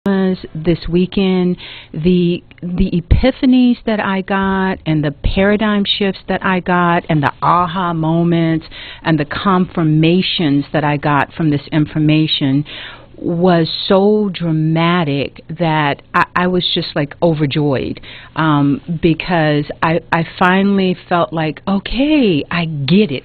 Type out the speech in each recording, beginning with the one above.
this weekend, the epiphanies that I got and the paradigm shifts that I got and the aha moments and the confirmations that I got from this information was so dramatic that I was just like overjoyed, because I finally felt like, okay, I get it.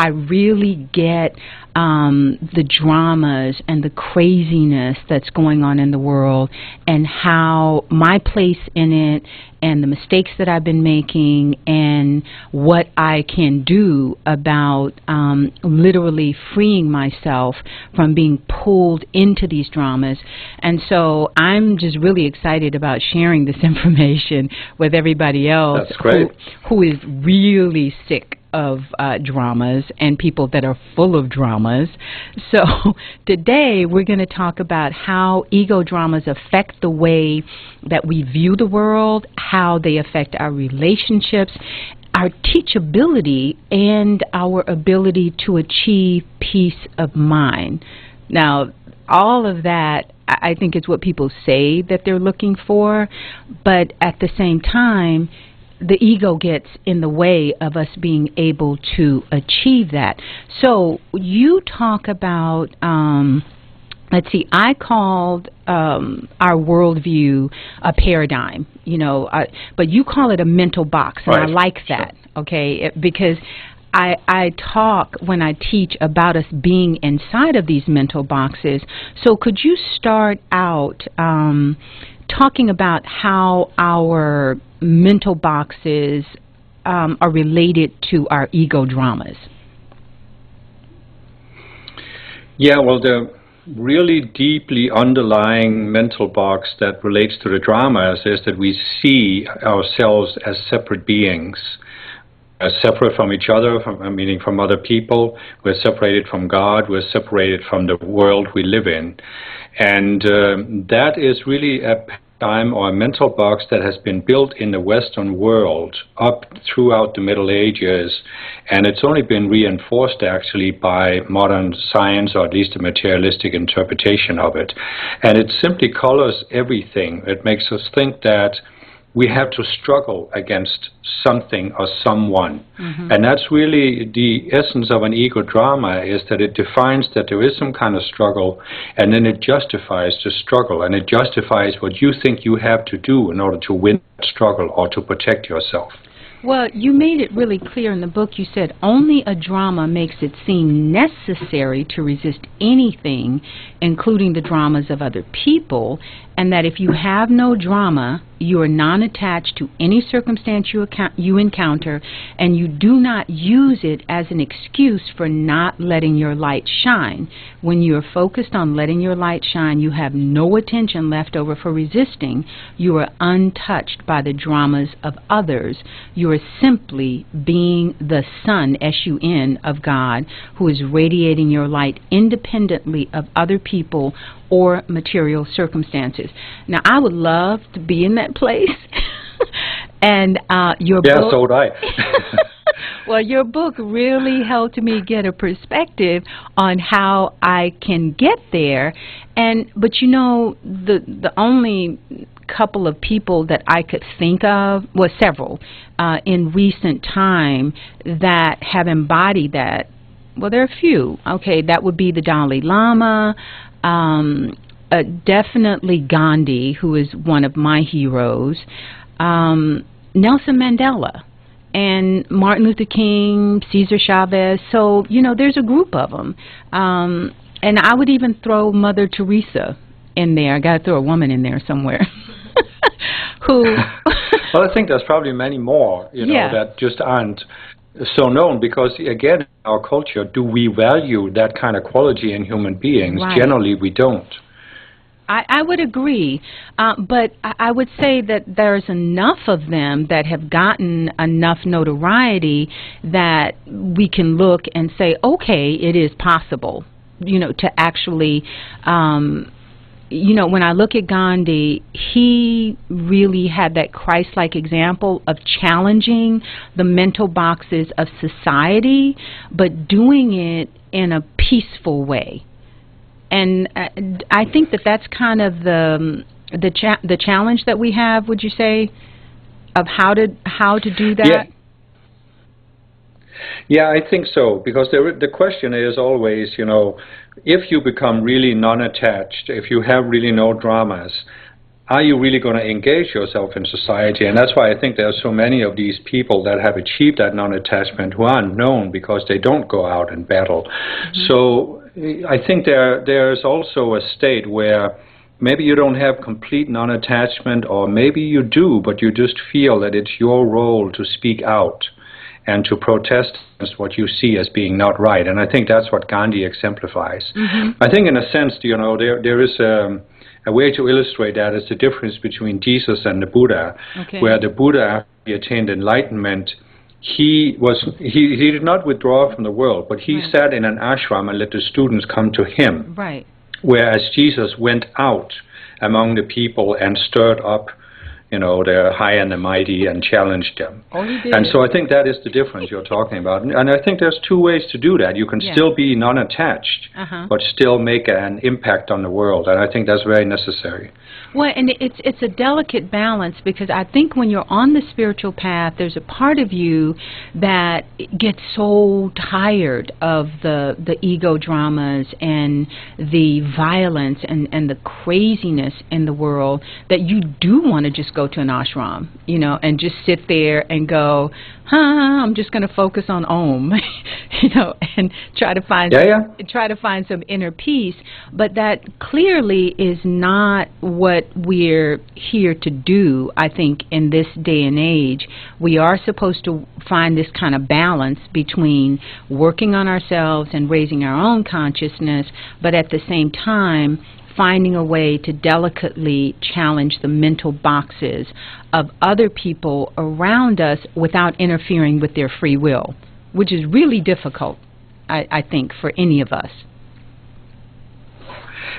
I really get the dramas and the craziness that's going on in the world, and how my place in it and the mistakes that I've been making and what I can do about literally freeing myself from being pulled into these dramas. And so I'm just really excited about sharing this information with everybody else. That's great. Who is really sick of dramas and people that are full of dramas. So today we're going to talk about how ego dramas affect the way that we view the world, how they affect our relationships, our teachability, and our ability to achieve peace of mind. Now, all of that, I think, is what people say that they're looking for, but at the same time, the ego gets in the way of us being able to achieve that. So you talk about, let's see, I called our worldview a paradigm, but you call it a mental box, and right. I like that, okay, because I talk when I teach about us being inside of these mental boxes. So could you start out talking about how our mental boxes are related to our ego dramas? Yeah, well, the really deeply underlying mental box that relates to the dramas is that we see ourselves as separate beings, as separate from each other, meaning from other people. We're separated from God. We're separated from the world we live in. And that is really a paradigm or a mental box that has been built in the Western world up throughout the Middle Ages, and it's only been reinforced actually by modern science, or at least a materialistic interpretation of it. And it simply colors everything. It makes us think that we have to struggle against something or someone. Mm-hmm. And that's really the essence of an ego drama, is that it defines that there is some kind of struggle, and then it justifies the struggle, and it justifies what you think you have to do in order to win that struggle or to protect yourself. Well, you made it really clear in the book. You said only a drama makes it seem necessary to resist anything, including the dramas of other people, and that if you have no drama, you are non-attached to any circumstance you encounter, and you do not use it as an excuse for not letting your light shine. When you are focused on letting your light shine, you have no attention left over for resisting. You are untouched by the dramas of others. You are simply being the sun, S-U-N, of God, who is radiating your light independently of other people or material circumstances. Now, I would love to be in that place. And your book... Yeah, so would I. Well, your book really helped me get a perspective on how I can get there. But the only couple of people that I could think of, well, several, in recent time that have embodied that. Well, there are a few. Okay, that would be the Dalai Lama, definitely Gandhi, who is one of my heroes, Nelson Mandela, and Martin Luther King, Cesar Chavez. So, there's a group of them. And I would even throw Mother Teresa in there. I got to throw a woman in there somewhere. Who? Well, I think there's probably many more, yeah, that just aren't so known, because again, in our culture, do we value that kind of quality in human beings? Right. Generally, we don't. I would agree, but I would say that there's enough of them that have gotten enough notoriety that we can look and say, okay, it is possible, to actually, when I look at Gandhi, he really had that Christ-like example of challenging the mental boxes of society, but doing it in a peaceful way. And I think that that's kind of the challenge that we have. Would you say, of how to do that? Yeah. Yeah, I think so, because the question is always, you know, if you become really non-attached, if you have really no dramas, are you really going to engage yourself in society? And that's why I think there are so many of these people that have achieved that non-attachment who aren't known because they don't go out and battle. Mm-hmm. So I think there's also a state where maybe you don't have complete non-attachment, or maybe you do, but you just feel that it's your role to speak out and to protest against what you see as being not right. And I think that's what Gandhi exemplifies. Mm-hmm. I think in a sense, you know, there is a way to illustrate that is the difference between Jesus and the Buddha, where the Buddha, after he attained enlightenment, he did not withdraw from the world, but he sat in an ashram and let the students come to him. Right. Whereas Jesus went out among the people and stirred up, you know, the high and the mighty, and challenged them. Oh, he did. And so I think that is the difference you're talking about. And I think there's two ways to do that. You can still be non-attached, but still make an impact on the world. And I think that's very necessary. Well, and it's a delicate balance, because I think when you're on the spiritual path, there's a part of you that gets so tired of the ego dramas and the violence and the craziness in the world that you do want to just go to an ashram, you know, and just sit there and go, I'm just going to focus on Om, you know, and try to find some inner peace. But that clearly is not what we're here to do. I think in this day and age, we are supposed to find this kind of balance between working on ourselves and raising our own consciousness, but at the same time finding a way to delicately challenge the mental boxes of other people around us without interfering with their free will, which is really difficult, I think, for any of us.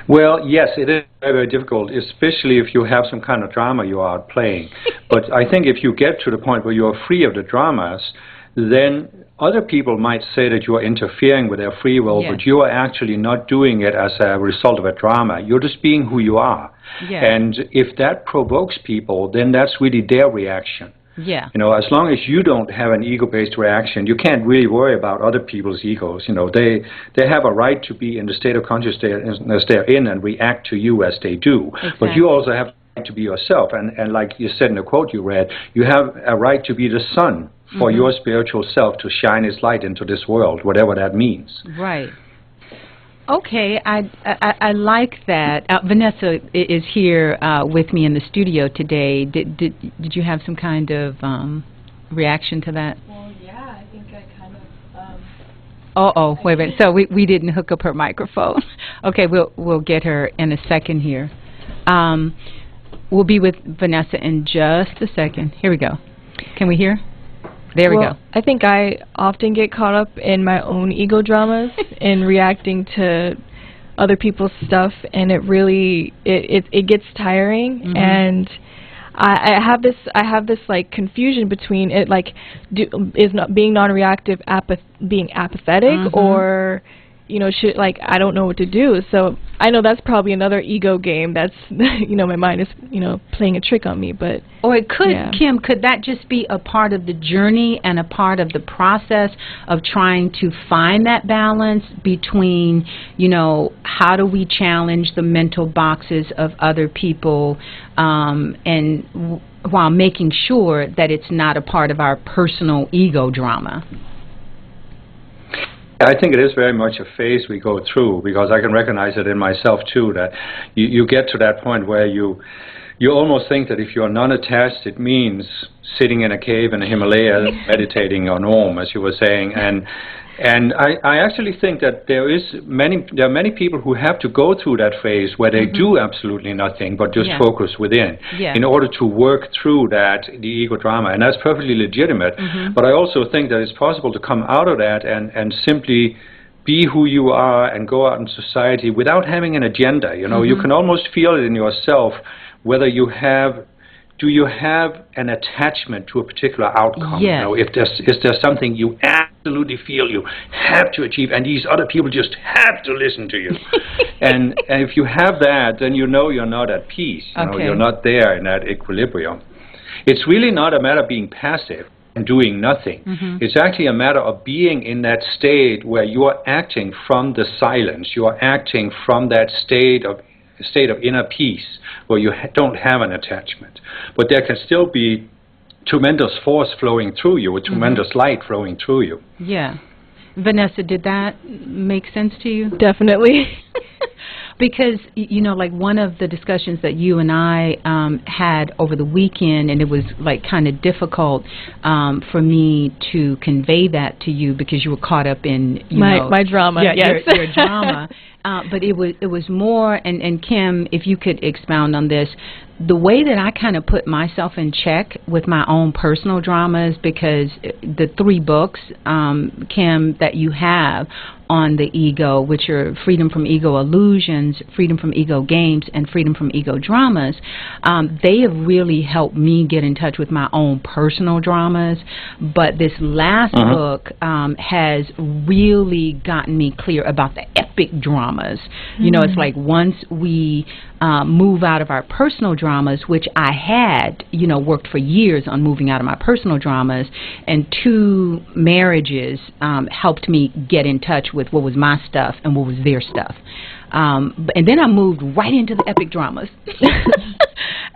Well, yes, it is very, very difficult, especially if you have some kind of drama you are playing. But I think if you get to the point where you are free of the dramas, then other people might say that you are interfering with their free will, but you are actually not doing it as a result of a drama. You're just being who you are. And if that provokes people, then that's really their reaction. You know, as long as you don't have an ego-based reaction, you can't really worry about other people's egos. You know, they have a right to be in the state of consciousness they're in and react to you as they do. But you also have the right to be yourself. And like you said in the quote you read, you have a right to be the sun for your spiritual self to shine its light into this world, whatever that means. Right. Okay, I like that. Vanessa is here with me in the studio today. Did you have some kind of reaction to that? Well, yeah, I think I kind of... wait a minute. So we didn't hook up her microphone. Okay, we'll get her in a second here. We'll be with Vanessa in just a second. Here we go. Can we hear? There we go. I think I often get caught up in my own ego dramas and reacting to other people's stuff, and it really it gets tiring. And I have this like confusion between it, like being non-reactive being apathetic, or you know, I don't know what to do. So I know that's probably another ego game that's, you know, my mind is, you know, playing a trick on me. But or it could, Kim, could that just be a part of the journey and a part of the process of trying to find that balance between, you know, how do we challenge the mental boxes of other people and while making sure that it's not a part of our personal ego drama? I think it is very much a phase we go through, because I can recognize it in myself too, that you get to that point where you almost think that if you're non-attached, it means sitting in a cave in the Himalaya meditating on Om, as you were saying. And I actually think that there are many people who have to go through that phase where they do absolutely nothing but just focus within in order to work through the ego drama. And that's perfectly legitimate. But I also think that it's possible to come out of that and simply be who you are and go out in society without having an agenda. You know, you can almost feel it in yourself whether you have... Do you have an attachment to a particular outcome? You know, is there something you absolutely feel you have to achieve, and these other people just have to listen to you. and if you have that, then you know you're not at peace. You know, you're not there in that equilibrium. It's really not a matter of being passive and doing nothing. It's actually a matter of being in that state where you are acting from the silence. You are acting from that state of inner peace where you don't have an attachment. But there can still be tremendous force flowing through you, a tremendous light flowing through you. Yeah. Vanessa, did that make sense to you? Definitely. Because, you know, like one of the discussions that you and I had over the weekend, and it was like kind of difficult for me to convey that to you because you were caught up in, my drama. Yeah, yes. your drama. But it was more, and Kim, if you could expound on this, the way that I kind of put myself in check with my own personal dramas, because the 3 books, Kim, that you have on the ego, which are Freedom from Ego Illusions, Freedom from Ego Games, and Freedom from Ego Dramas, they have really helped me get in touch with my own personal dramas. But this last book has really gotten me clear about the epic dramas. You know, it's like once we move out of our personal dramas, which I had, you know, worked for years on moving out of my personal dramas, and 2 marriages helped me get in touch with what was my stuff and what was their stuff. And then I moved right into the epic dramas.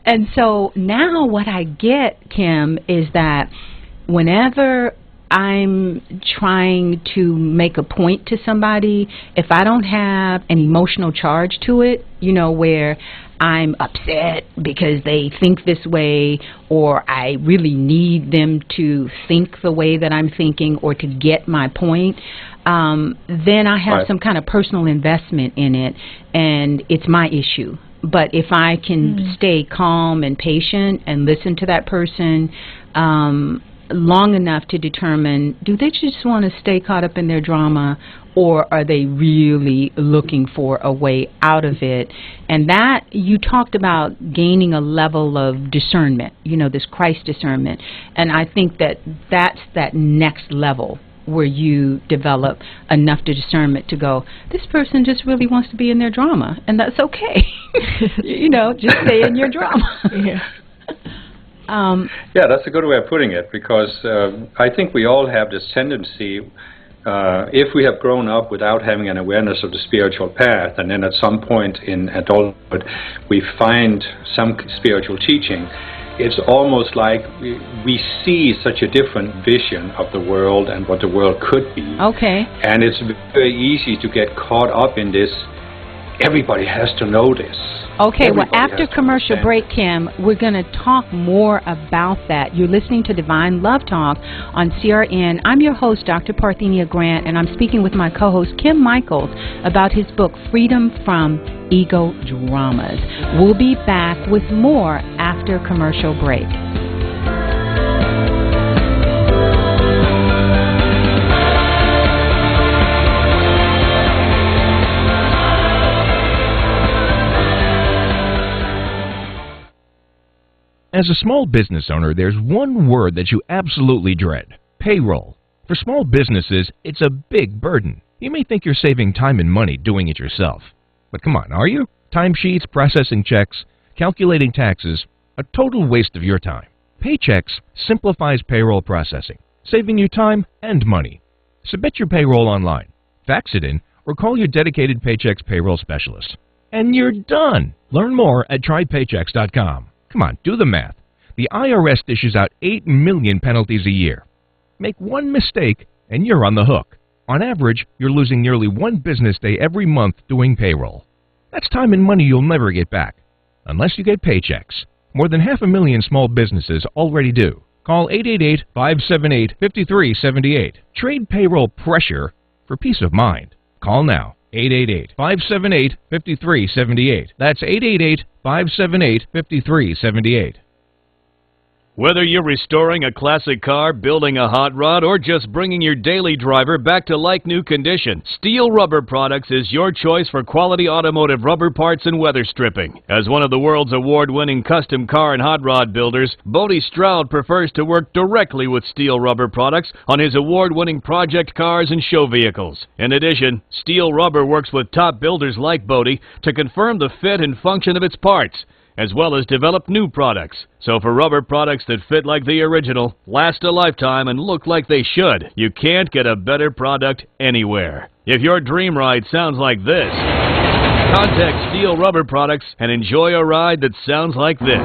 And so now what I get, Kim, is that whenever I'm trying to make a point to somebody, if I don't have an emotional charge to it, you know, where I'm upset because they think this way, or I really need them to think the way that I'm thinking or to get my point, then I have some kind of personal investment in it, and it's my issue. But if I can stay calm and patient and listen to that person long enough to determine, do they just want to stay caught up in their drama, or are they really looking for a way out of it? And that, you talked about gaining a level of discernment, you know, this Christ discernment. And I think that that's that next level where you develop enough discernment to go, this person just really wants to be in their drama, and that's okay. You know, just stay in your drama. Yeah, that's a good way of putting it, because I think we all have this tendency, if we have grown up without having an awareness of the spiritual path, and then at some point in adulthood we find some spiritual teaching, it's almost like we see such a different vision of the world and what the world could be. Okay. And it's very easy to get caught up in this, everybody has to know this. Okay, well, Everybody after has to commercial understand. break, Kim, we're going to talk more about that. You're listening to Divine Love Talk on CRN. I'm your host, Dr. Parthenia Grant, and I'm speaking with my co-host, Kim Michaels, about his book, Freedom from Ego Dramas. We'll be back with more after commercial break. As a small business owner, there's one word that you absolutely dread: payroll. For small businesses, it's a big burden. You may think you're saving time and money doing it yourself. But come on, are you? Timesheets, processing checks, calculating taxes, a total waste of your time. Paychex simplifies payroll processing, saving you time and money. Submit your payroll online, fax it in, or call your dedicated Paychex payroll specialist. And you're done! Learn more at trypaychex.com. Come on, do the math. The IRS dishes out 8 million penalties a year. Make one mistake and you're on the hook. On average, you're losing nearly 1 business day every month doing payroll. That's time and money you'll never get back, unless you get Paychex. More than 500,000 small businesses already do. Call 888-578-5378. Trade payroll pressure for peace of mind. Call now. 888-578-5378. That's 888-578-5378. Whether you're restoring a classic car, building a hot rod, or just bringing your daily driver back to like-new condition, Steel Rubber Products is your choice for quality automotive rubber parts and weather stripping. As one of the world's award-winning custom car and hot rod builders, Bodie Stroud prefers to work directly with Steel Rubber Products on his award-winning project cars and show vehicles. In addition, Steel Rubber works with top builders like Bodie to confirm the fit and function of its parts, as well as develop new products. So for rubber products that fit like the original, last a lifetime, and look like they should, you can't get a better product anywhere. If your dream ride sounds like this, contact Steel Rubber Products and enjoy a ride that sounds like this.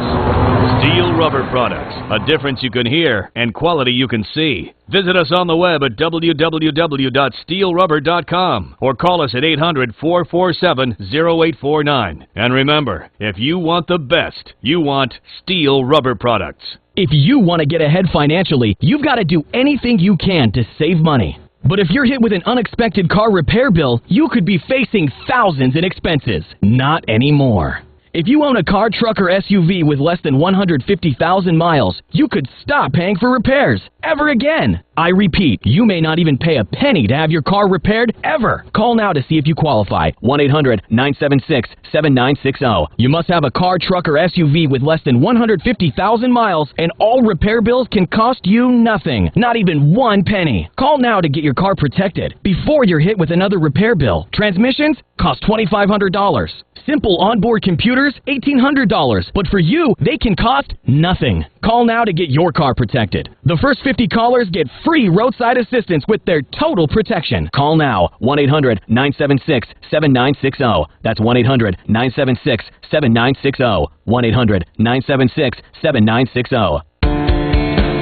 Steel Rubber Products, a difference you can hear and quality you can see. Visit us on the web at www.steelrubber.com or call us at 800-447-0849. And remember, if you want the best, you want Steel Rubber Products. If you want to get ahead financially, you've got to do anything you can to save money. But if you're hit with an unexpected car repair bill, you could be facing thousands in expenses. Not anymore. If you own a car, truck, or SUV with less than 150,000 miles, you could stop paying for repairs ever again. I repeat, you may not even pay a penny to have your car repaired ever. Call now to see if you qualify. 1-800-976-7960. You must have a car, truck, or SUV with less than 150,000 miles, and all repair bills can cost you nothing. Not even 1 penny. Call now to get your car protected before you're hit with another repair bill. Transmissions cost $2,500. Simple onboard computers, $1,800. But for you, they can cost nothing. Call now to get your car protected. The first 50 callers get free roadside assistance with their total protection. Call now, 1-800-976-7960. That's 1-800-976-7960. 1-800-976-7960.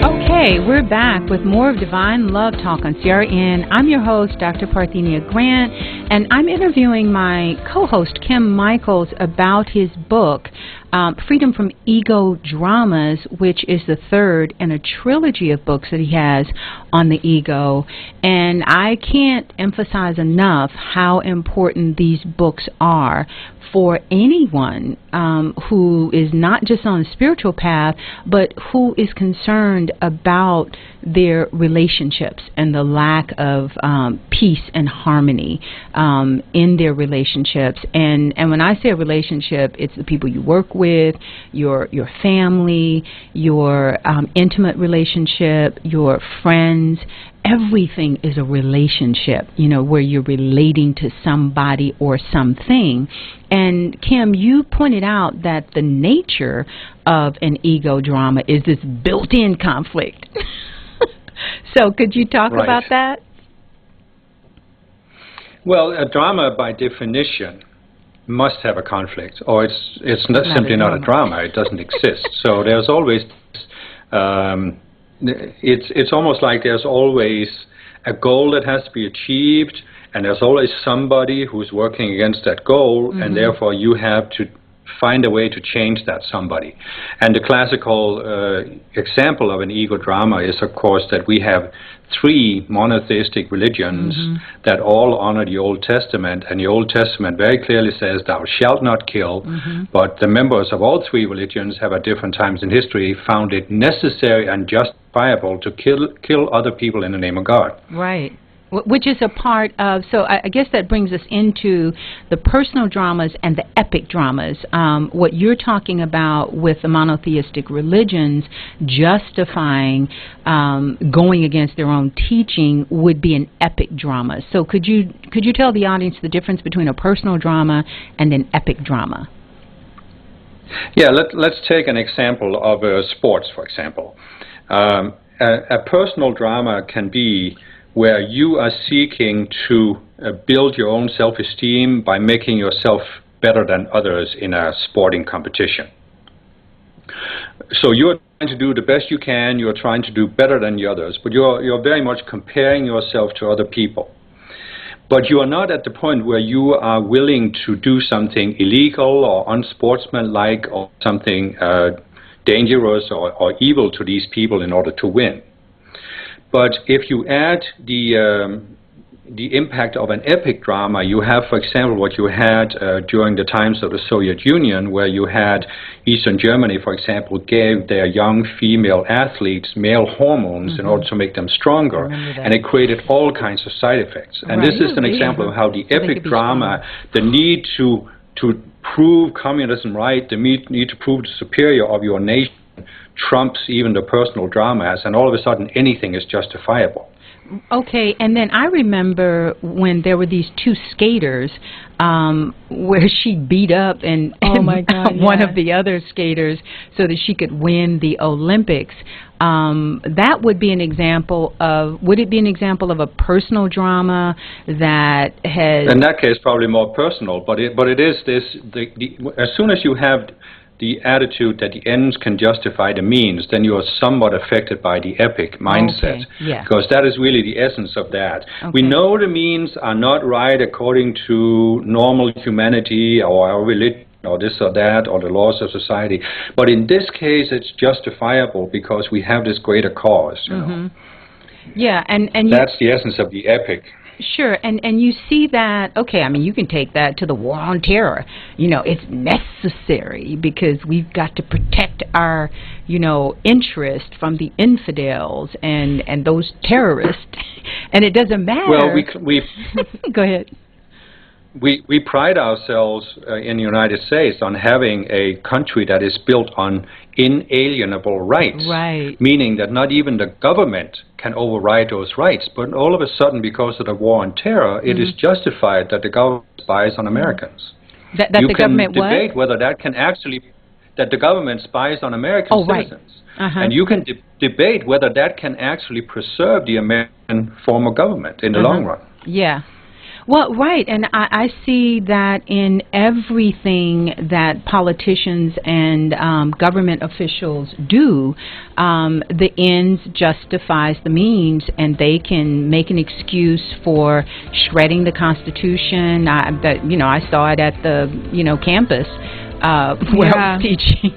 Okay, we're back with more of Divine Love Talk on CRN. I'm your host, Dr. Parthenia Grant, and I'm interviewing my co-host, Kim Michaels, about his book, Freedom from Ego Dramas, which is the third in a trilogy of books that he has on the ego. And I can't emphasize enough how important these books are for anyone who is not just on a spiritual path, but who is concerned about their relationships and the lack of peace and harmony in their relationships. And when I say a relationship, it's the people you work with, your family, your intimate relationship, your friends. Everything is a relationship, you know, where you're relating to somebody or something. And Kim, you pointed out that the nature of an ego drama is this built-in conflict. So could you talk about that? Well, a drama by definition must have a conflict, or it's not simply not a drama. It doesn't exist. So there's always it's almost like there's always a goal that has to be achieved, and there's always somebody who's working against that goal, and therefore you have to find a way to change that somebody. And the classical example of an ego drama is, of course, that we have 3 monotheistic religions that all honor the Old Testament, and the Old Testament very clearly says, thou shalt not kill, but the members of all 3 religions have at different times in history found it necessary and justifiable to kill other people in the name of God. Right. Which is a part of, so I guess that brings us into the personal dramas and the epic dramas. What you're talking about with the monotheistic religions justifying going against their own teaching would be an epic drama. So could you tell the audience the difference between a personal drama and an epic drama? Yeah, let's take an example of sports, for example. A personal drama can be where you are seeking to build your own self-esteem by making yourself better than others in a sporting competition. So you're trying to do the best you can, you're trying to do better than the others, but you're very much comparing yourself to other people. But you are not at the point where you are willing to do something illegal or unsportsmanlike or something dangerous or evil to these people in order to win. But if you add the the impact of an epic drama, you have, for example, what you had during the times of the Soviet Union, where you had Eastern Germany, for example, gave their young female athletes male hormones in order to make them stronger, and it created all kinds of side effects. And this is an example of how the epic drama, the need to prove communism right, the need to prove the superior of your nation, trumps even the personal dramas, and all of a sudden anything is justifiable. Okay, and then I remember when there were these two skaters where she beat up and oh my God, one of the other skaters so that she could win the Olympics. That would be an example of, would it be an example of a personal drama that has... In that case, probably more personal, but it is this, as soon as you have the attitude that the ends can justify the means, then you are somewhat affected by the epic mindset. Okay. Yeah. Because that is really the essence of that. Okay. We know the means are not right according to normal humanity or our religion or this or that or the laws of society. But in this case, it's justifiable because we have this greater cause. You know? Yeah, and that's the essence of the epic. Sure, and you see that, okay, I mean, you can take that to the war on terror. You know, it's necessary because we've got to protect our, you know, interest from the infidels and those terrorists. And it doesn't matter. Well, we Go ahead. We pride ourselves in the United States on having a country that is built on inalienable rights, right? Meaning that not even the government can override those rights. But all of a sudden, because of the war on terror, it is justified that the government spies on Americans. That the government what? You can debate whether that can actually, that the government spies on American citizens. Right. And you can debate whether that can actually preserve the American form of government in the long run. Yeah. Well, right, and I see that in everything that politicians and government officials do. The ends justifies the means, and they can make an excuse for shredding the Constitution. I saw it at the campus where I was teaching,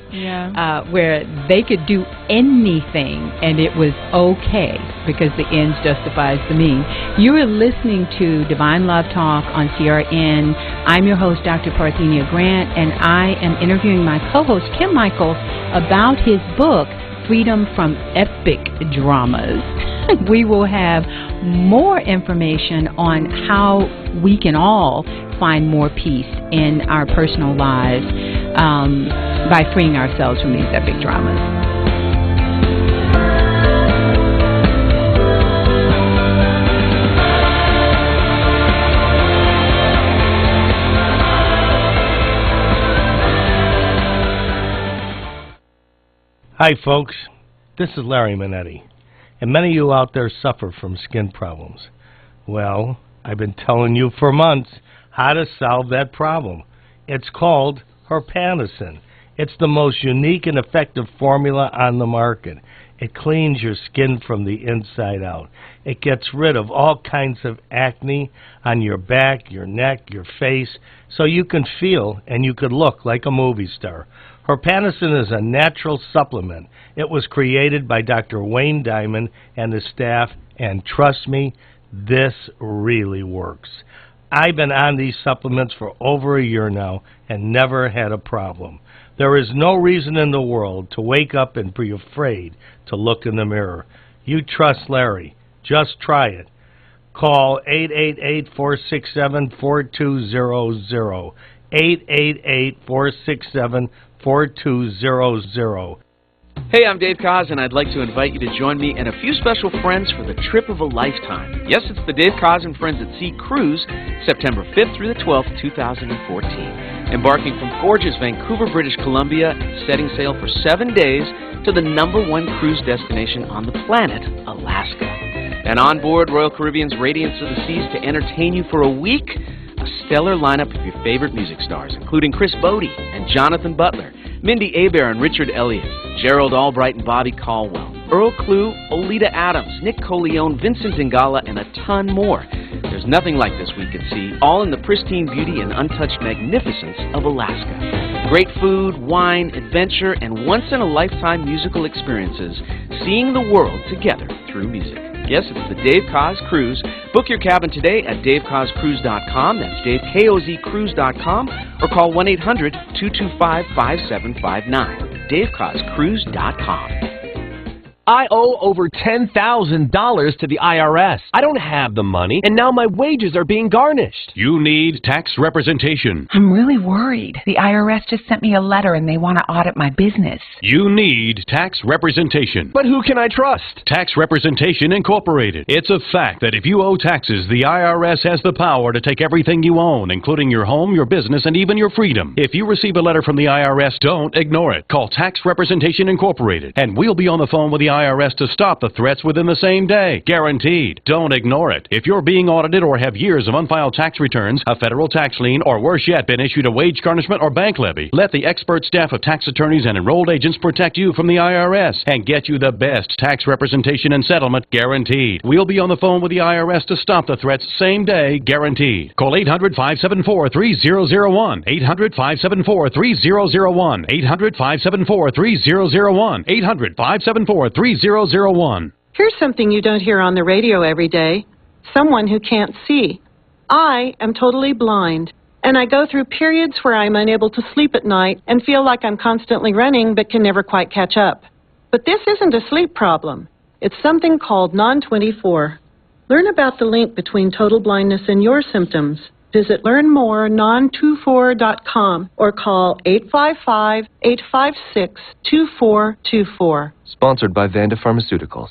where they could do anything and it was okay because the ends justifies the means. You are listening to Divine Love Talk on CRN. I'm your host, Dr. Parthenia Grant, and I am interviewing my co-host, Kim Michael, about his book, Freedom from Epic Dramas. We will have more information on how we can all find more peace in our personal lives by freeing ourselves from these epic dramas. Hi folks, this is Larry Minetti, and many of you out there suffer from skin problems. Well, I've been telling you for months how to solve that problem. It's called Herpanasin. It's the most unique and effective formula on the market. It cleans your skin from the inside out. It gets rid of all kinds of acne on your back, your neck, your face, so you can feel and you could look like a movie star. Herpanasin is a natural supplement. It was created by Dr. Wayne Diamond and his staff, and trust me, this really works. I've been on these supplements for over a year now and never had a problem. There is no reason in the world to wake up and be afraid to look in the mirror. You trust Larry. Just try it. Call 888-467-4200. 888-467-4200. Hey, I'm Dave Koz, and I'd like to invite you to join me and a few special friends for the trip of a lifetime. Yes, it's the Dave Koz and Friends at Sea Cruise, September 5th through the 12th, 2014. Embarking from gorgeous Vancouver, British Columbia, and setting sail for 7 days to the #1 cruise destination on the planet, Alaska. And on board Royal Caribbean's Radiance of the Seas to entertain you for a week, a stellar lineup of your favorite music stars, including Chris Bodie and Jonathan Butler, Mindy Abair and Richard Elliott, Gerald Albright and Bobby Caldwell, Earl Klugh, Olita Adams, Nick Coleone, Vincent Ingala, and a ton more. There's nothing like this we could see, all in the pristine beauty and untouched magnificence of Alaska. Great food, wine, adventure, and once-in-a-lifetime musical experiences, seeing the world together through music. Yes, it's the Dave Koz Cruise. Book your cabin today at davecozcruise.com. That's DaveKOZCruise.com, or call 1-800-225-5759. DaveKozCruise.com. I owe over $10,000 to the IRS. I don't have the money, and now my wages are being garnished. You need tax representation. I'm really worried. The IRS just sent me a letter and they want to audit my business. You need tax representation. But who can I trust? Tax Representation Incorporated. It's a fact that if you owe taxes, the IRS has the power to take everything you own, including your home, your business, and even your freedom. If you receive a letter from the IRS, don't ignore it. Call Tax Representation Incorporated, and we'll be on the phone with the IRS to stop the threats within the same day. Guaranteed. Don't ignore it. If you're being audited or have years of unfiled tax returns, a federal tax lien, or worse yet, been issued a wage garnishment or bank levy, let the expert staff of tax attorneys and enrolled agents protect you from the IRS and get you the best tax representation and settlement guaranteed. We'll be on the phone with the IRS to stop the threats same day, guaranteed. Call 800-574-3001. 800-574-3001. 800-574-3001. 800-574-3001. Here's something you don't hear on the radio every day. Someone who can't see. I am totally blind, and I go through periods where I'm unable to sleep at night and feel like I'm constantly running but can never quite catch up. But this isn't a sleep problem. It's something called Non-24. Learn about the link between total blindness and your symptoms. Visit learnmorenon24.com or call 855-856-2424. Sponsored by Vanda Pharmaceuticals.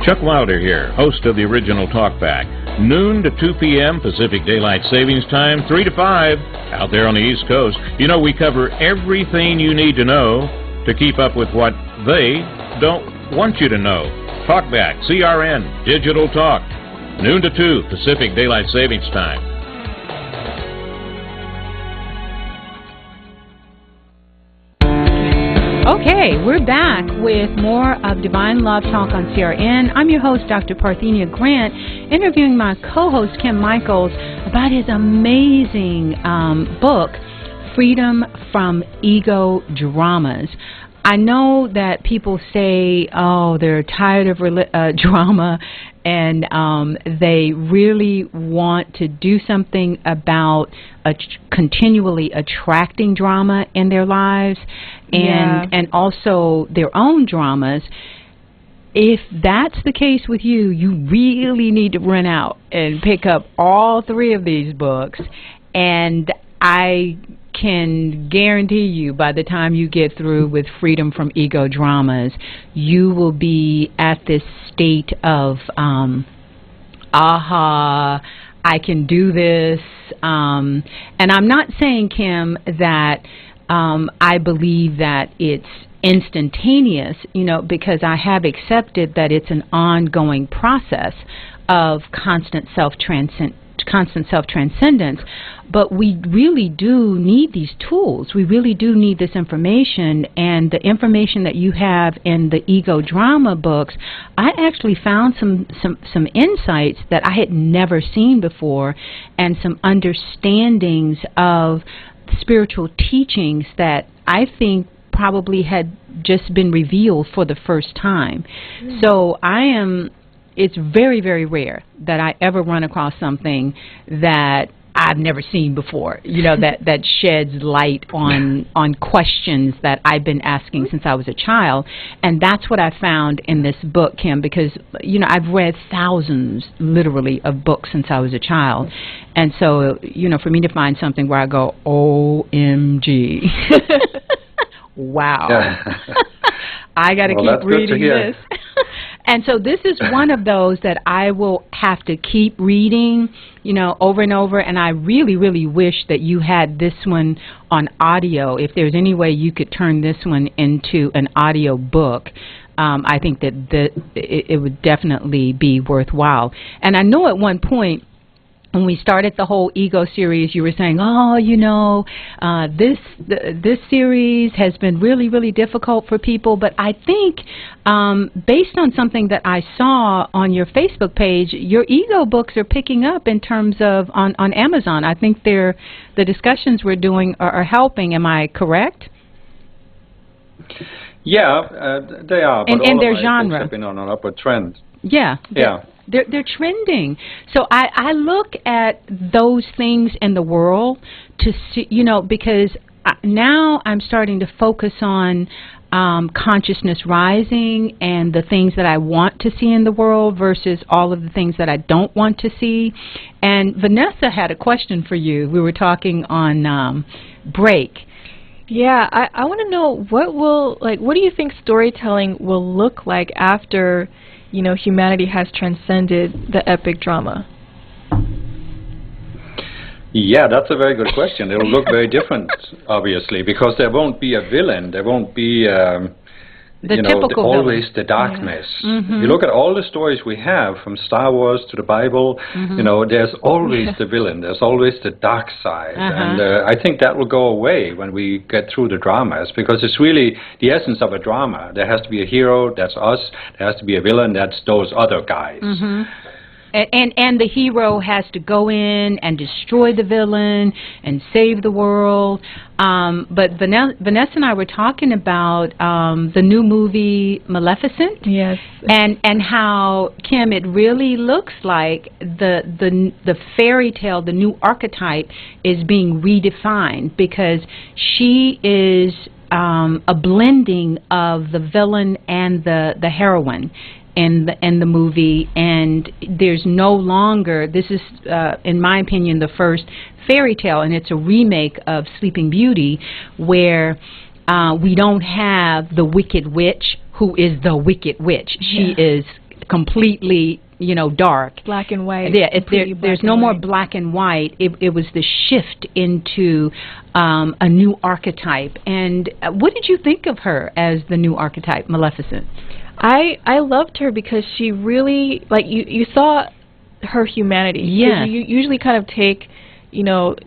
Chuck Wilder here, host of the original Talkback. Noon to 2 p.m. Pacific Daylight Savings Time, 3 to 5 out there on the East Coast. You know, we cover everything you need to know to keep up with what they don't want you to know. Talkback, CRN, Digital Talk, noon to 2 Pacific Daylight Savings Time. Okay, we're back with more of Divine Love Talk on CRN. I'm your host, Dr. Parthenia Grant, interviewing my co-host, Kim Michaels, about his amazing book, Freedom from Ego Dramas. I know that people say, oh, they're tired of drama, and they really want to do something about continually attracting drama in their lives, and also their own dramas. If that's the case with you, you really need to run out and pick up all 3 of these books, and I can guarantee you by the time you get through with Freedom from Ego Dramas, you will be at this state of, aha, I can do this. And I'm not saying, Kim, that I believe that it's instantaneous, you know, because I have accepted that it's an ongoing process of constant self-transcendence, but we really do need these tools. We really do need this information, and the information that you have in the Ego Drama books, I actually found some insights that I had never seen before, and some understandings of spiritual teachings that I think probably had just been revealed for the first time. So it's very, very rare that I ever run across something that I've never seen before, you know, that sheds light on questions that I've been asking since I was a child. And that's what I found in this book, Kim, because, you know, I've read thousands, literally, of books since I was a child. And so, you know, for me to find something where I go, OMG, wow, I got to keep reading this. And so this is one of those that I will have to keep reading, you know, over and over. And I really, really wish that you had this one on audio. If there's any way you could turn this one into an audio book, I think that it would definitely be worthwhile. And I know at one point, when we started the whole Ego series, you were saying, oh, you know, this series has been really, really difficult for people. But I think based on something that I saw on your Facebook page, your Ego books are picking up in terms of on Amazon. I think the discussions we're doing are helping. Am I correct? Yeah, they are. But And all their of my genre. books have been on an upward trend. Yeah. Yeah. They're trending. So I look at those things in the world to see, because now I'm starting to focus on consciousness rising and the things that I want to see in the world versus all of the things that I don't want to see. And Vanessa had a question for you. We were talking on break. Yeah, I want to know what do you think storytelling will look like after, humanity has transcended the epic drama? Yeah, that's a very good question. It'll look very different, obviously, because there won't be a villain. There won't be, typical always villain. the darkness. Yeah. You look at all the stories we have, from Star Wars to the Bible, there's always the villain. There's always the dark side. And I think that will go away when we get through the dramas, because it's really the essence of a drama. There has to be a hero, that's us. There has to be a villain, that's those other guys. And the hero has to go in and destroy the villain and save the world. But Vanessa and I were talking about the new movie Maleficent. Yes. And how, Kim, it really looks like the fairy tale, the new archetype, is being redefined, because she is a blending of the villain and the heroine in the movie, and there's no longer, this is in my opinion the first fairy tale, and it's a remake of Sleeping Beauty, where we don't have the Wicked Witch who is the Wicked Witch. She is completely dark, black and white. Yeah, there's no more black and white. It was the shift into a new archetype. And what did you think of her as the new archetype, Maleficent? I loved her because she really, you saw her humanity. Yeah. You usually kind of take,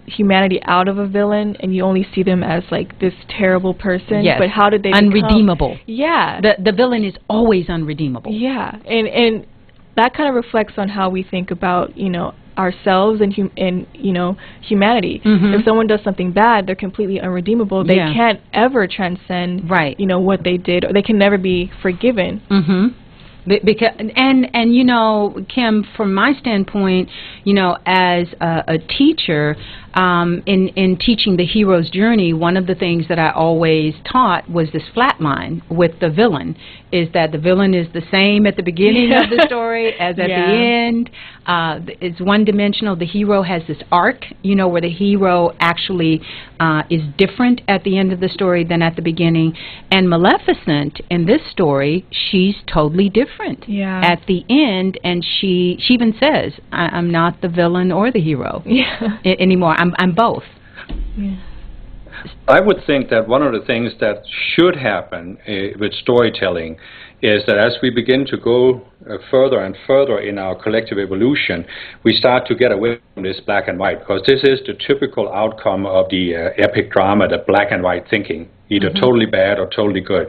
humanity out of a villain and you only see them as this terrible person. Yes. But how did they unredeemable? Yeah. The villain is always unredeemable. Yeah. And that kind of reflects on how we think about, ourselves and humanity. If someone does something bad, they're completely unredeemable. They can't ever transcend what they did, or they can never be forgiven. Because and Kim, from my standpoint, as a teacher, in teaching the hero's journey, one of the things that I always taught was this flat line with the villain, is that the villain is the same at the beginning of the story as at the end. It's one-dimensional. The hero has this arc, where the hero actually is different at the end of the story than at the beginning. And Maleficent, in this story, she's totally different at the end, and she even says, I'm not the villain or the hero anymore. I'm both. I would think that one of the things that should happen with storytelling is that as we begin to go further and further in our collective evolution, we start to get away from this black and white, because this is the typical outcome of the epic drama, the black and white thinking, either totally bad or totally good.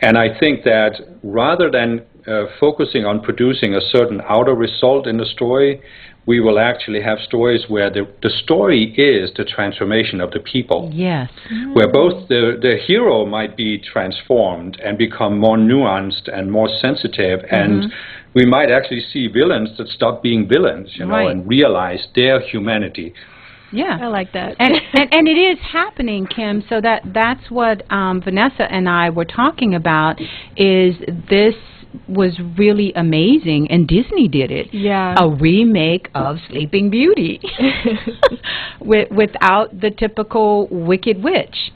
And I think that rather than focusing on producing a certain outer result in the story, we will actually have stories where the story is the transformation of the people. Yes. Where both the hero might be transformed and become more nuanced and more sensitive, and we might actually see villains that stop being villains, and realize their humanity. Yeah, I like that. And it is happening, Kim. So that's what Vanessa and I were talking about, is this was really amazing, and Disney did it. Yeah. A remake of Sleeping Beauty without the typical Wicked Witch.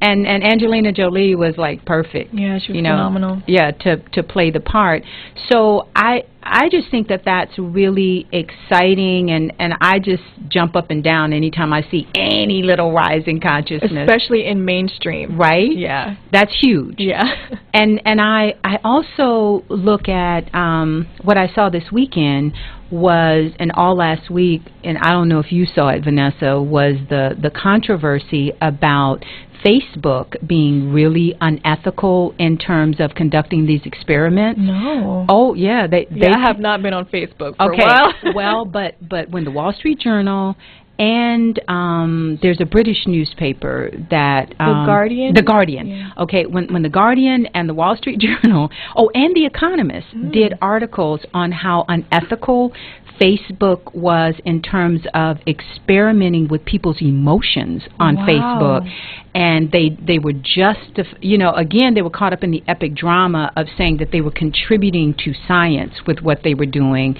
And Angelina Jolie was perfect. Yeah, she was phenomenal. Yeah, to play the part. So I just think that that's really exciting, and I just jump up and down anytime I see any little rise in consciousness. Especially in mainstream. Right? Yeah. That's huge. Yeah. And I also look at what I saw this weekend was, and all last week, and I don't know if you saw it, Vanessa, was the controversy about Facebook being really unethical in terms of conducting these experiments. No. Oh, yeah. They I have not been on Facebook for a while. Well, but when the Wall Street Journal and there's a British newspaper that The Guardian. The Guardian. Yeah. Okay, when the Guardian and the Wall Street Journal, and the Economist did articles on how unethical Facebook was in terms of experimenting with people's emotions on Facebook, and they were again, they were caught up in the epic drama of saying that they were contributing to science with what they were doing,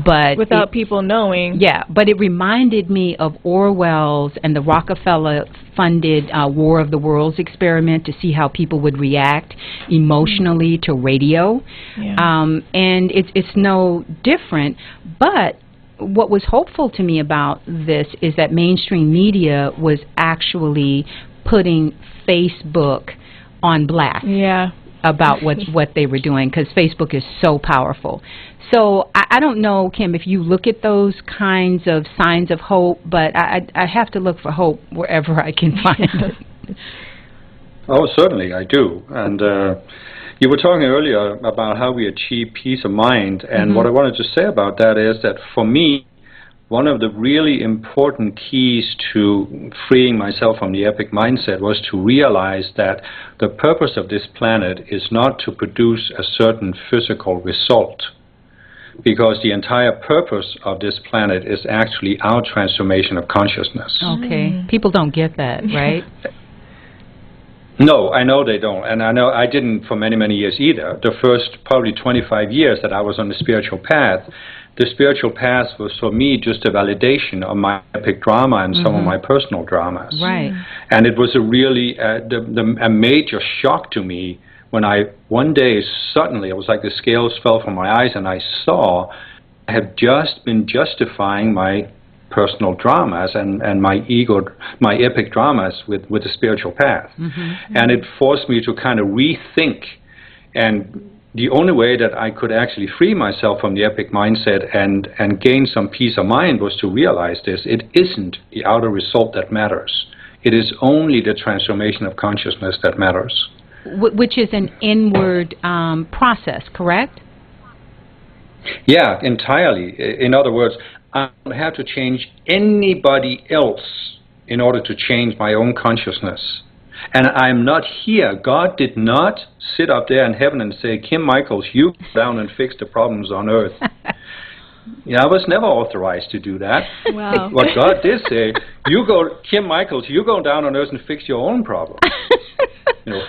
but without people knowing. Yeah, but it reminded me of Orwell's and the Rockefeller-funded War of the Worlds experiment to see how people would react emotionally to radio, and it's no different. But what was hopeful to me about this is that mainstream media was actually putting Facebook on blast about what they were doing, because Facebook is so powerful. So I don't know, Kim, if you look at those kinds of signs of hope, but I have to look for hope wherever I can find it. Oh, certainly, I do. And you were talking earlier about how we achieve peace of mind, and what I wanted to say about that is that for me, one of the really important keys to freeing myself from the epic mindset was to realize that the purpose of this planet is not to produce a certain physical result, because the entire purpose of this planet is actually our transformation of consciousness. Okay. People don't get that, right? No, I know they don't, and I know I didn't for many, many years either. The first probably 25 years that I was on the spiritual path, the spiritual path was for me just a validation of my epic drama and some of my personal dramas. Right. And it was a really a major shock to me when one day suddenly, it was like the scales fell from my eyes and I saw I have just been justifying my personal dramas and my epic dramas with the spiritual path. And it forced me to kind of rethink, and the only way that I could actually free myself from the epic mindset and gain some peace of mind was to realize this: it isn't the outer result that matters. It is only the transformation of consciousness that matters. Which is an inward process, correct? Yeah, entirely. In other words, I don't have to change anybody else in order to change my own consciousness. And I'm not here. God did not sit up there in heaven and say, Kim Michaels, you go down and fix the problems on earth. I was never authorized to do that. Wow. What God did say, Kim Michaels, you go down on earth and fix your own problems.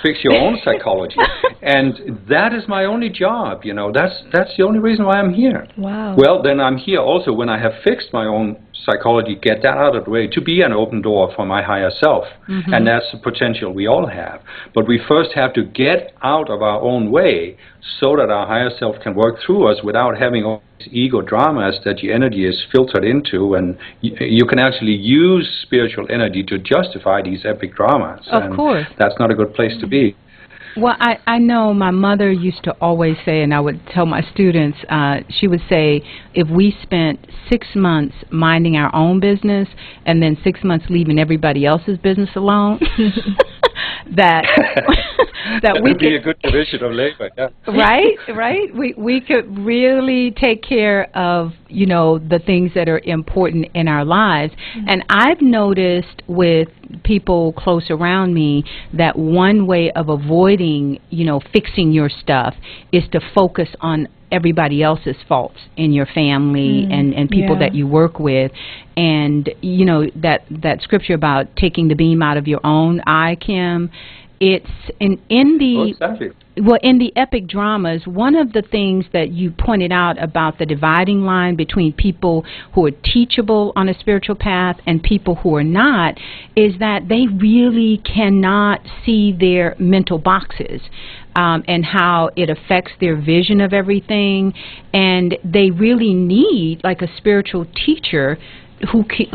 Fix your own psychology. And that is my only job, That's the only reason why I'm here. Wow. Well, then I'm here also when I have fixed my own psychology, get that out of the way, to be an open door for my higher self. And that's the potential we all have. But we first have to get out of our own way so that our higher self can work through us without having all these ego dramas that the energy is filtered into, and you can actually use spiritual energy to justify these epic dramas. Of course. That's not a good place to be. Well, I know my mother used to always say, and I would tell my students, she would say, if we spent 6 months minding our own business and then 6 months leaving everybody else's business alone, that that we would be a good division of labor, yeah. Right. We could really take care of, the things that are important in our lives. And I've noticed with people close around me that one way of avoiding, fixing your stuff is to focus on everybody else's faults in your family and people that you work with. And, that scripture about taking the beam out of your own eye, Kim, it's in the epic dramas, one of the things that you pointed out about the dividing line between people who are teachable on a spiritual path and people who are not is that they really cannot see their mental boxes. And how it affects their vision of everything, and they really need like a spiritual teacher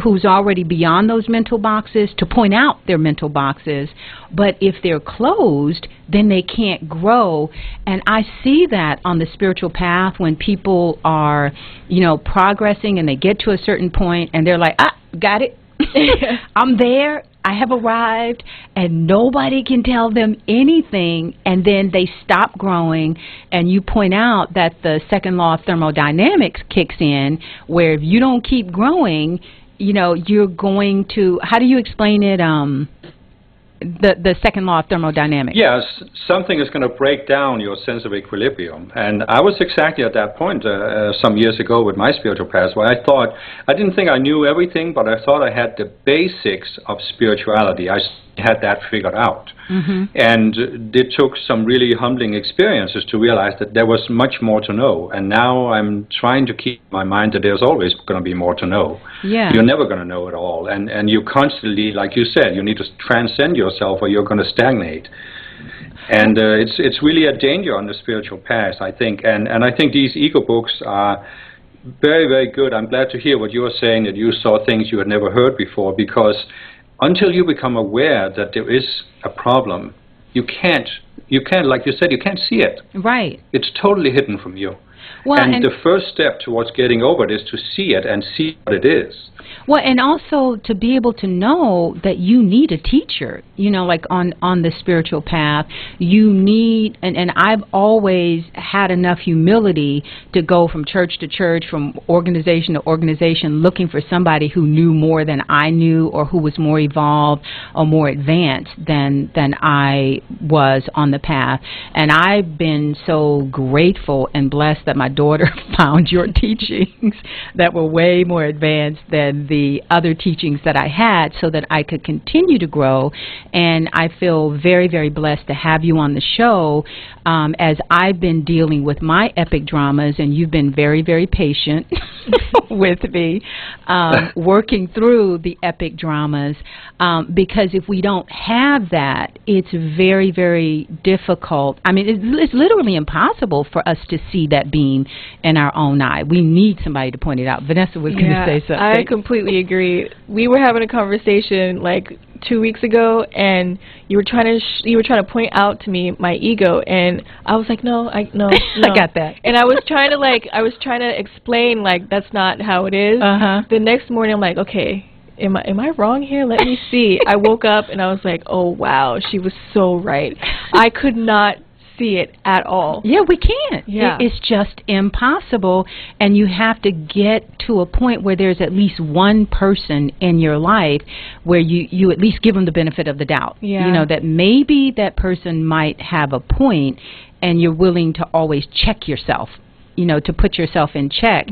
who's already beyond those mental boxes to point out their mental boxes. But if they're closed, then they can't grow. And I see that on the spiritual path when people are, progressing and they get to a certain point and they're like, got it. I'm there. I have arrived, and nobody can tell them anything, and then they stop growing. And you point out that the second law of thermodynamics kicks in, where if you don't keep growing, you're going to, how do you explain it, the second law of thermodynamics? Yes, something is going to break down your sense of equilibrium. And I was exactly at that point some years ago with my spiritual past, where I didn't think I knew everything, but I thought I had the basics of spirituality. I had that figured out. Mm-hmm. And it took some really humbling experiences to realize that there was much more to know. And now I'm trying to keep in my mind that there's always going to be more to know. Yeah. You're never going to know it all. And you constantly, like you said, you need to transcend yourself or you're going to stagnate. And it's really a danger on the spiritual path, I think. And I think these ego books are very, very good. I'm glad to hear what you were saying, that you saw things you had never heard before, because until you become aware that there is a problem, you can't, like you said, you can't see it. Right. It's totally hidden from you. Well, and the first step towards getting over it is to see it and see what it is. Well, and also to be able to know that you need a teacher, like on the spiritual path, you need, and I've always had enough humility to go from church to church, from organization to organization, looking for somebody who knew more than I knew, or who was more evolved or more advanced than I was on the path. And I've been so grateful and blessed that my daughter found your teachings that were way more advanced than the other teachings that I had, so that I could continue to grow. And I feel very, very blessed to have you on the show as I've been dealing with my epic dramas, and you've been very, very patient with me working through the epic dramas, because if we don't have that, it's very, very difficult. I mean, it's literally impossible for us to see that beam in our own eye. We need somebody to point it out. Vanessa was going to say something. I completely agree. We were having a conversation like 2 weeks ago, and you were trying to point out to me my ego, and I was like, no. I got that. And I was trying to explain, like, that's not how it is. The next morning, I'm like, okay, am I wrong here? Let me see. I woke up and I was like, oh wow, she was so right. I could not see it at all. Yeah, we can't. Yeah. It's just impossible, and you have to get to a point where there's at least one person in your life where you at least give them the benefit of the doubt. Yeah. That maybe that person might have a point, and you're willing to always check yourself, to put yourself in check.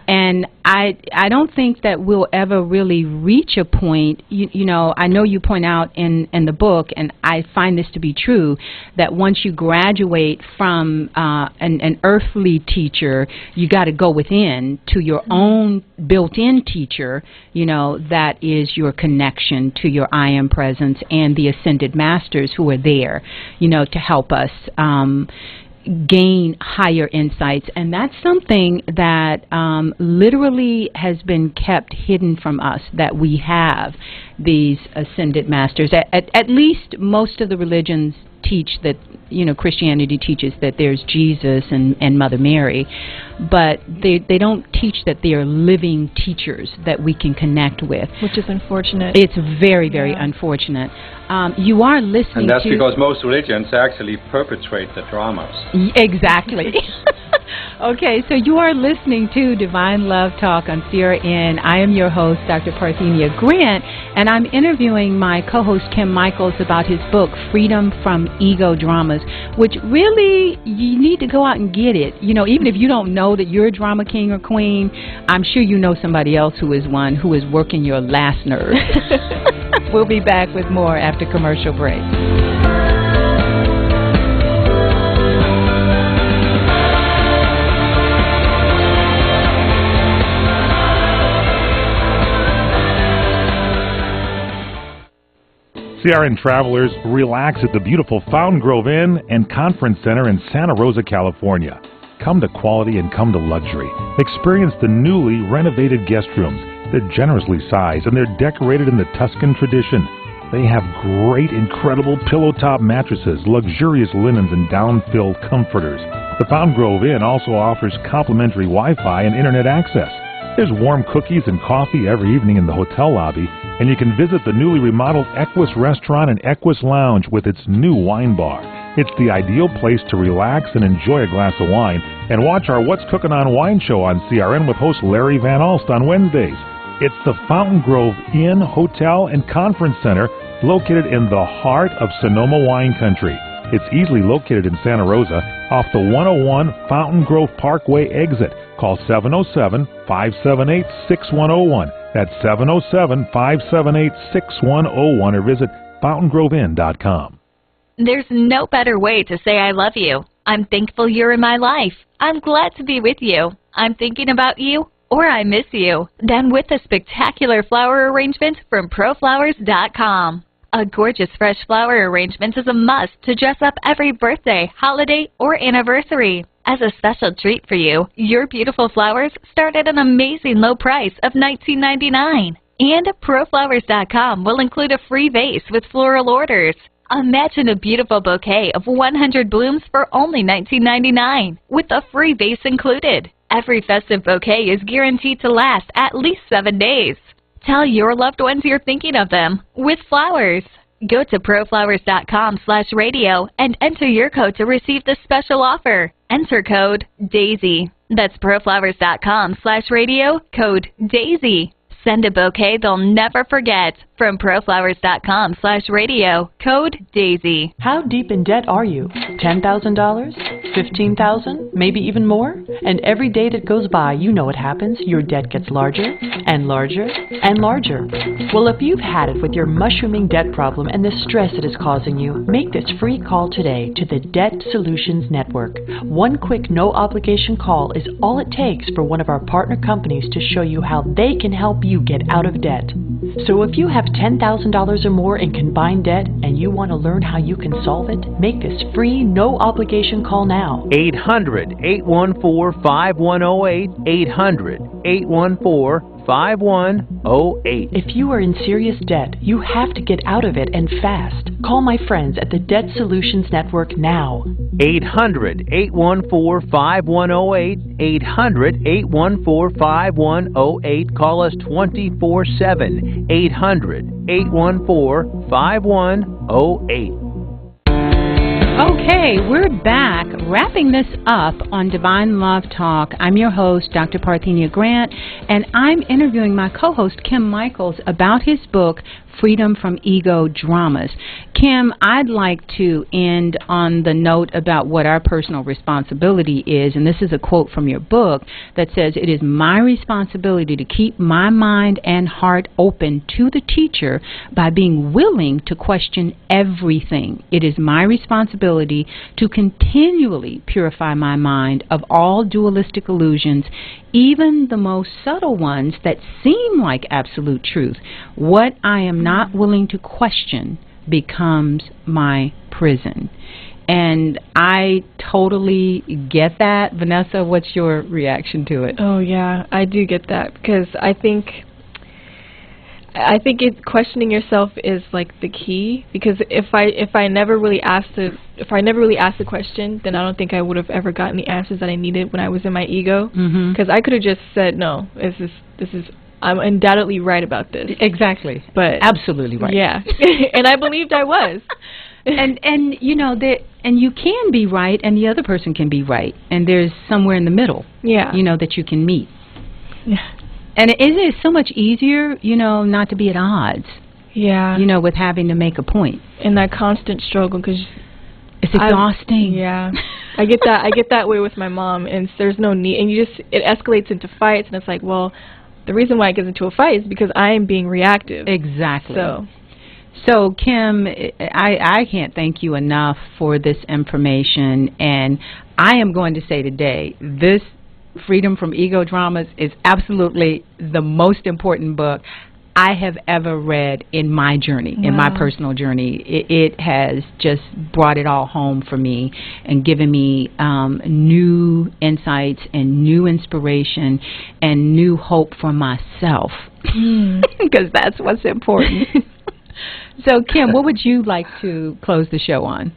And I don't think that we'll ever really reach a point, I know you point out in the book, and I find this to be true, that once you graduate from an earthly teacher, you got to go within to your own built-in teacher, that is your connection to your I Am presence and the ascended masters who are there, to help us gain higher insights. And that's something that literally has been kept hidden from us, that we have these ascended masters. At least most of the religions teach that, Christianity teaches that there's Jesus and Mother Mary, but they don't teach that they are living teachers that we can connect with. Which is unfortunate. It's very, very unfortunate. You are listening And that's to... because most religions actually perpetrate the dramas. Exactly. Okay, so you are listening to Divine Love Talk on CRN. I am your host, Dr. Parthenia Grant, and I'm interviewing my co-host, Kim Michaels, about his book, Freedom from Ego Dramas, which really, you need to go out and get it. Even if you don't know that you're a drama king or queen, I'm sure you know somebody else who is one, who is working your last nerve. We'll be back with more after commercial break. CRN travelers, relax at the beautiful Fountain Grove Inn and Conference Center in Santa Rosa, California. Come to quality and come to luxury. Experience the newly renovated guest rooms. They're generously sized and they're decorated in the Tuscan tradition. They have great, incredible pillow-top mattresses, luxurious linens, and down-filled comforters. The Fountain Grove Inn also offers complimentary Wi-Fi and internet access. There's warm cookies and coffee every evening in the hotel lobby, and you can visit the newly remodeled Equus Restaurant and Equus Lounge with its new wine bar. It's the ideal place to relax and enjoy a glass of wine, and watch our What's Cooking on Wine show on CRN with host Larry Van Alst on Wednesdays. It's the Fountain Grove Inn, Hotel, and Conference Center located in the heart of Sonoma wine country. It's easily located in Santa Rosa off the 101 Fountain Grove Parkway exit. Call 707-578-6101. That's 707-578-6101 or visit fountaingrovinn.com. There's no better way to say I love you. I'm thankful you're in my life. I'm glad to be with you. I'm thinking about you, or I miss you. Done with a spectacular flower arrangement from ProFlowers.com. A gorgeous fresh flower arrangement is a must to dress up every birthday, holiday, or anniversary. As a special treat for you, your beautiful flowers start at an amazing low price of $19.99. And ProFlowers.com will include a free vase with floral orders. Imagine a beautiful bouquet of 100 blooms for only $19.99, with a free vase included. Every festive bouquet is guaranteed to last at least 7 days. Tell your loved ones you're thinking of them with flowers. Go to proflowers.com/radio and enter your code to receive this special offer. Enter code DAISY. That's proflowers.com/radio, code DAISY. Send a bouquet they'll never forget from proflowers.com/radio, code DAISY. How deep in debt are you? $10,000? $15,000? Maybe even more? And every day that goes by, you know what happens. Your debt gets larger and larger and larger. Well, if you've had it with your mushrooming debt problem and the stress it is causing you, make this free call today to the Debt Solutions Network. One quick, no-obligation call is all it takes for one of our partner companies to show you how they can help you get out of debt. So if you have $10,000 or more in combined debt and you want to learn how you can solve it, make this free, no-obligation call now. 800-814-5108. 800-814-5108. If you are in serious debt, you have to get out of it and fast. Call my friends at the Debt Solutions Network now. 800-814-5108. 800-814-5108. Call us 24/7. 800-814-5108. Okay, we're back, wrapping this up on Divine Love Talk. I'm your host, Dr. Parthenia Grant, and I'm interviewing my co-host, Kim Michaels, about his book, Freedom from Ego Dramas. Kim, I'd like to end on the note about what our personal responsibility is, and this is a quote from your book that says, "It is my responsibility to keep my mind and heart open to the teacher by being willing to question everything. It is my responsibility to continually purify my mind of all dualistic illusions, even the most subtle ones that seem like absolute truth. What I am not willing to question becomes my prison." And I totally get that. Vanessa, what's your reaction to it? Oh yeah, I do get that, because I think questioning yourself is like the key, because if I never really asked the question, then I don't think I would have ever gotten the answers that I needed when I was in my ego, because I could have just said, no, this is I'm undoubtedly right about this. Exactly. But absolutely right. Yeah. And I believed I was. and you know that, and you can be right and the other person can be right, and there's somewhere in the middle. Yeah. You know, that you can meet. Yeah. And it is so much easier, you know, not to be at odds. Yeah. You know, with having to make a point. And that constant struggle, because it's exhausting. Yeah. I get that way with my mom, and there's no need, and it escalates into fights, and it's like, well, the reason why it gets into a fight is because I am being reactive. Exactly. So Kim, I can't thank you enough for this information, and I am going to say today, this Freedom from Ego Dramas is absolutely the most important book I have ever read in my journey, in my personal journey. It has just brought it all home for me and given me new insights and new inspiration and new hope for myself, because that's what's important. So, Kim, what would you like to close the show on?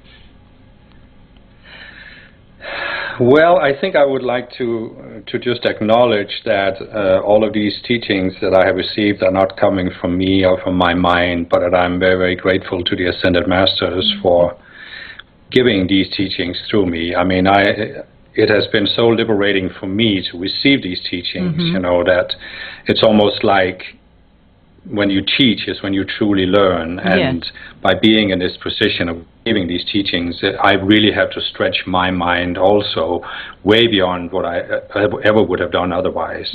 Well, I think I would like to just acknowledge that all of these teachings that I have received are not coming from me or from my mind, but that I'm very, very grateful to the Ascended Masters for giving these teachings through me. I mean, it has been so liberating for me to receive these teachings, that it's almost like when you teach is when you truly learn. And by being in this position of giving these teachings, I really have to stretch my mind also way beyond what I ever would have done otherwise.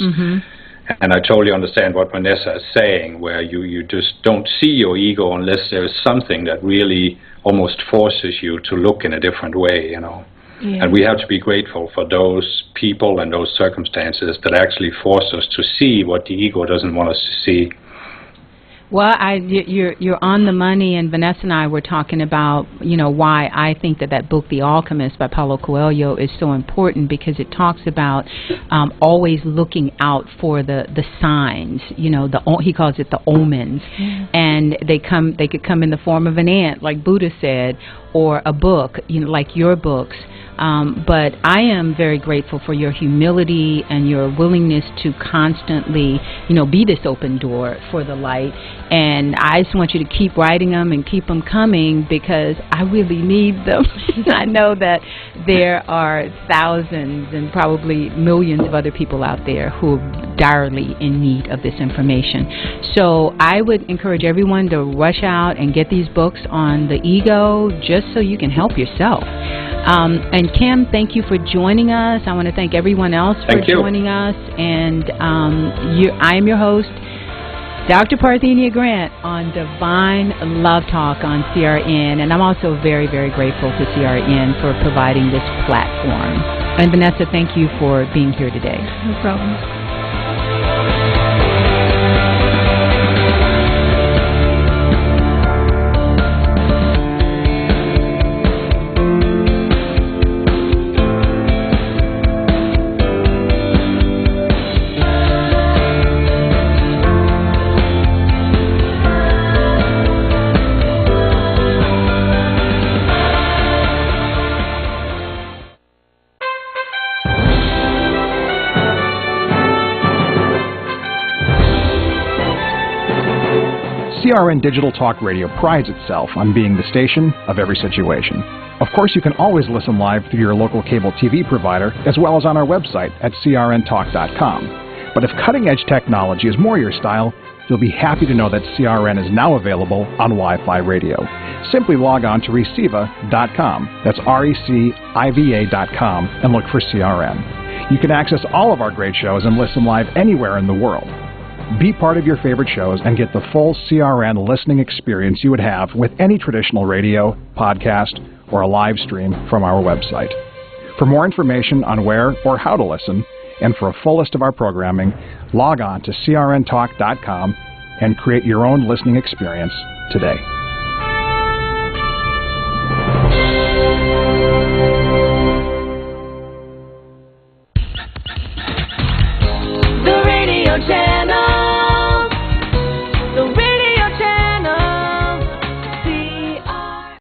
And I totally understand what Vanessa is saying, where you just don't see your ego unless there's something that really almost forces you to look in a different way, And we have to be grateful for those people and those circumstances that actually force us to see what the ego doesn't want us to see. Well, you're on the money, and Vanessa and I were talking about, why I think that book, The Alchemist by Paulo Coelho, is so important, because it talks about always looking out for the signs, he calls it the omens, and they could come in the form of an ant, like Buddha said, or a book, like your books. But I am very grateful for your humility and your willingness to constantly, be this open door for the light. And I just want you to keep writing them and keep them coming, because I really need them. I know that there are thousands and probably millions of other people out there who are direly in need of this information. So I would encourage everyone to rush out and get these books on the ego, just so you can help yourself. And Kim, thank you for joining us. I want to thank everyone else for joining us. And I am your host, Dr. Parthenia Grant, on Divine Love Talk on CRN. And I'm also very, very grateful to CRN for providing this platform. And Vanessa, thank you for being here today. No problem. CRN Digital Talk Radio prides itself on being the station of every situation. Of course, you can always listen live through your local cable TV provider, as well as on our website at crntalk.com. But if cutting-edge technology is more your style, you'll be happy to know that CRN is now available on Wi-Fi radio. Simply log on to Reciva.com, that's RECIVA.com, and look for CRN. You can access all of our great shows and listen live anywhere in the world. Be part of your favorite shows and get the full CRN listening experience you would have with any traditional radio, podcast, or a live stream from our website. For more information on where or how to listen, and for a full list of our programming, log on to crntalk.com and create your own listening experience today. The Radio Jam.